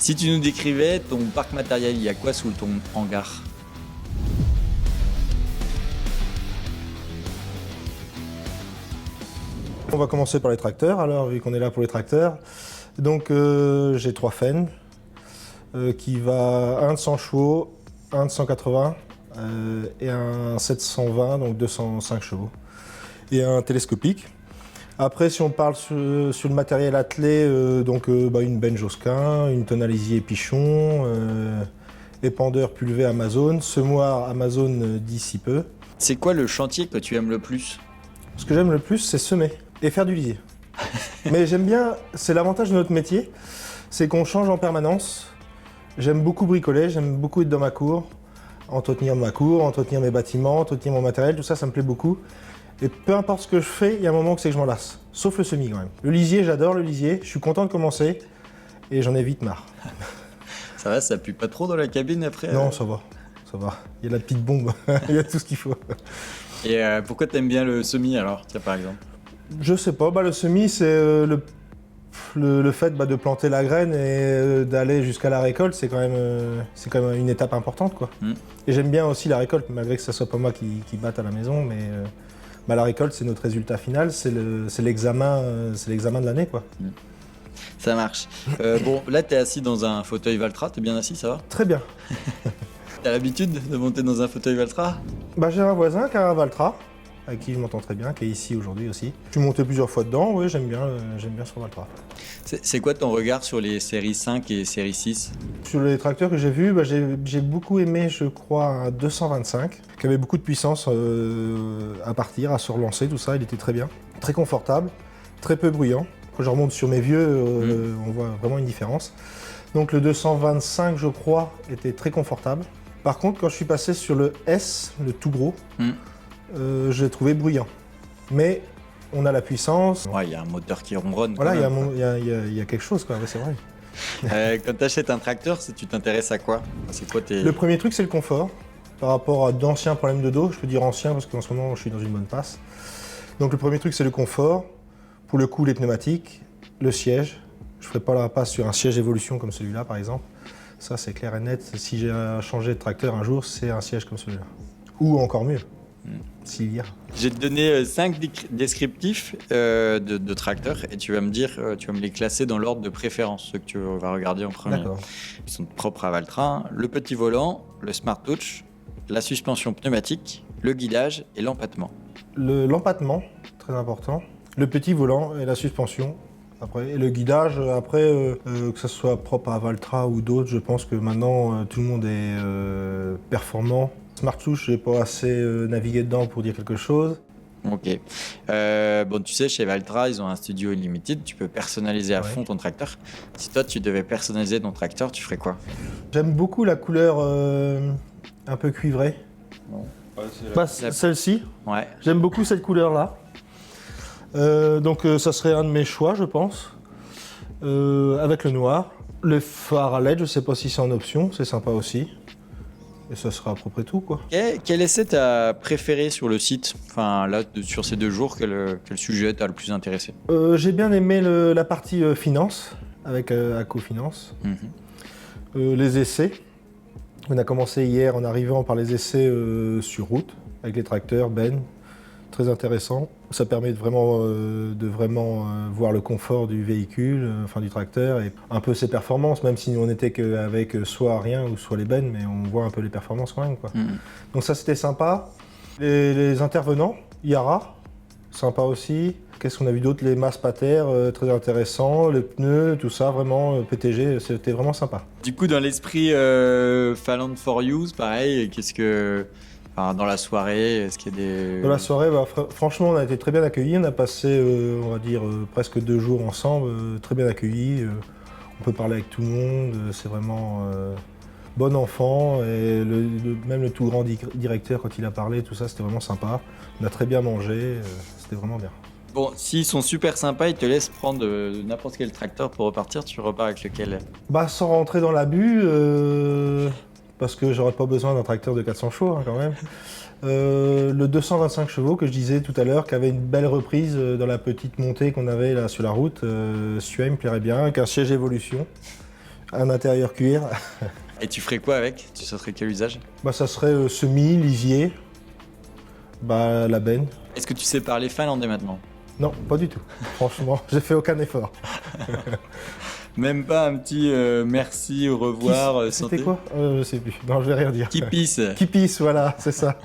Si tu nous décrivais ton parc matériel, il y a quoi sous ton hangar? On va commencer par les tracteurs, alors, vu qu'on est là pour les tracteurs. Donc, j'ai 3 Fenn, qui va un de 100 chevaux, un de 180 et un 720, donc 205 chevaux. Et un télescopique. Après, si on parle sur le matériel attelé, une benne Josquin, une tonalisier Pichon, épandeur Pulvé Amazon, semoir Amazon d'ici peu. C'est quoi le chantier que tu aimes le plus? Ce que j'aime le plus, c'est semer et faire du lisier. Mais j'aime bien, c'est l'avantage de notre métier, c'est qu'on change en permanence. J'aime beaucoup bricoler, j'aime beaucoup être dans ma cour, entretenir ma cour, entretenir mes bâtiments, entretenir mon matériel, tout ça, ça me plaît beaucoup. Et peu importe ce que je fais, il y a un moment que c'est que je m'en lasse. Sauf le semis quand même. Le lisier, j'adore le lisier, je suis content de commencer et j'en ai vite marre. Ça va, ça pue pas trop dans la cabine après? Non, ça va, ça va. Il y a la petite bombe, il y a tout ce qu'il faut. Et pourquoi t'aimes bien le semis alors, tiens, par exemple? Je sais pas, le semis c'est le fait de planter la graine et d'aller jusqu'à la récolte, c'est quand même une étape importante, quoi. Et j'aime bien aussi la récolte, malgré que ce soit pas moi qui batte à la maison, mais la récolte c'est notre résultat final, c'est l'examen de l'année, quoi. Ça marche. Bon, là t'es assis dans un fauteuil Valtra, t'es bien assis, ça va? Très bien. T'as l'habitude de monter dans un fauteuil Valtra? J'ai un voisin qui a un Valtra, avec qui je m'entends très bien, qui est ici aujourd'hui aussi. Je suis monté plusieurs fois dedans, oui, j'aime bien son Valtra. C'est quoi ton regard sur les séries 5 et série 6? Sur les tracteurs que j'ai vus, j'ai beaucoup aimé, je crois, un 225, qui avait beaucoup de puissance à partir, à se relancer, tout ça, il était très bien. Très confortable, très peu bruyant. Quand je remonte sur mes vieux, on voit vraiment une différence. Donc le 225, je crois, était très confortable. Par contre, quand je suis passé sur le S, le tout gros, je l'ai trouvé bruyant. Mais on a la puissance. Ouais, il y a un moteur qui ronronne. Voilà, il y a quelque chose, quoi, ouais, c'est vrai. Quand tu achètes un tracteur, tu t'intéresses à quoi? C'est quoi Le premier truc, c'est le confort. Par rapport à d'anciens problèmes de dos, je peux dire anciens parce qu'en ce moment, je suis dans une bonne passe. Donc le premier truc, c'est le confort. Pour le coup, les pneumatiques, le siège. Je ne ferai pas la passe sur un siège évolution comme celui-là, par exemple. Ça, c'est clair et net. Si j'ai à changer de tracteur un jour, c'est un siège comme celui-là. Ou encore mieux, s'il y a. Je vais te donner 5 descriptifs de tracteurs et tu vas me les classer dans l'ordre de préférence, ceux que tu vas regarder en premier. D'accord. Ils sont propres à Valtra. Le petit volant, le Smart Touch, la suspension pneumatique, le guidage et l'empattement. L'empattement, très important. Le petit volant et la suspension. Après, et le guidage, après, que ce soit propre à Valtra ou d'autres, je pense que maintenant tout le monde est performant. Smart Touch, j'ai pas assez navigué dedans pour dire quelque chose. Ok. Bon, tu sais, chez Valtra, ils ont un studio Unlimited. Tu peux personnaliser à fond ton tracteur. Si toi, tu devais personnaliser ton tracteur, tu ferais quoi? J'aime beaucoup la couleur un peu cuivrée. Non. Celle-ci. Ouais. J'aime beaucoup cette couleur-là. Donc ça serait un de mes choix, je pense. Avec le noir. Le phare à LED, je sais pas si c'est en option, c'est sympa aussi. Et ça sera à peu près tout, quoi. Quel essai t'as préféré sur le site? Enfin, là, sur ces 2 jours, quel sujet t'a le plus intéressé? J'ai bien aimé la partie finance, avec Acco Finance. Les essais. On a commencé hier en arrivant par les essais sur route, avec les tracteurs, bennes. Très intéressant. Ça permet de vraiment voir le confort du véhicule, du tracteur, et un peu ses performances, même si on n'était qu'avec soit rien ou soit les bennes, mais on voit un peu les performances quand même, quoi. Donc ça, c'était sympa. Les intervenants, Yara, sympa aussi. Qu'est-ce qu'on a vu d'autre? Les masses pater, très intéressant. Les pneus, tout ça, vraiment, PTG, c'était vraiment sympa. Du coup, dans l'esprit Falland for Use, pareil, qu'est-ce que... dans la soirée, est-ce qu'il y a des... Dans la soirée, franchement, on a été très bien accueillis. On a passé, on va dire, presque 2 jours ensemble, très bien accueillis. On peut parler avec tout le monde, c'est vraiment bon enfant. Et même le tout grand directeur, quand il a parlé, tout ça, c'était vraiment sympa. On a très bien mangé, c'était vraiment bien. Bon, s'ils sont super sympas, ils te laissent prendre n'importe quel tracteur pour repartir, tu repars avec lequel? Sans rentrer dans l'abus, parce que j'aurais pas besoin d'un tracteur de 400 chevaux, hein, quand même. Le 225 chevaux que je disais tout à l'heure, qui avait une belle reprise dans la petite montée qu'on avait là sur la route, celui-là il me plairait bien, avec un siège évolution. Un intérieur cuir. Et tu ferais quoi avec? Tu souhaiterais quel usage? Bah, ça serait semis, lisier, bah, la benne. Est-ce que tu sais parler finlandais maintenant? Non, pas du tout. Franchement, j'ai fait aucun effort. Même pas un petit merci, au revoir, santé? C'était quoi? Je sais plus. Non, je vais rien dire. Qui pisse? Qui pisse, voilà, c'est ça.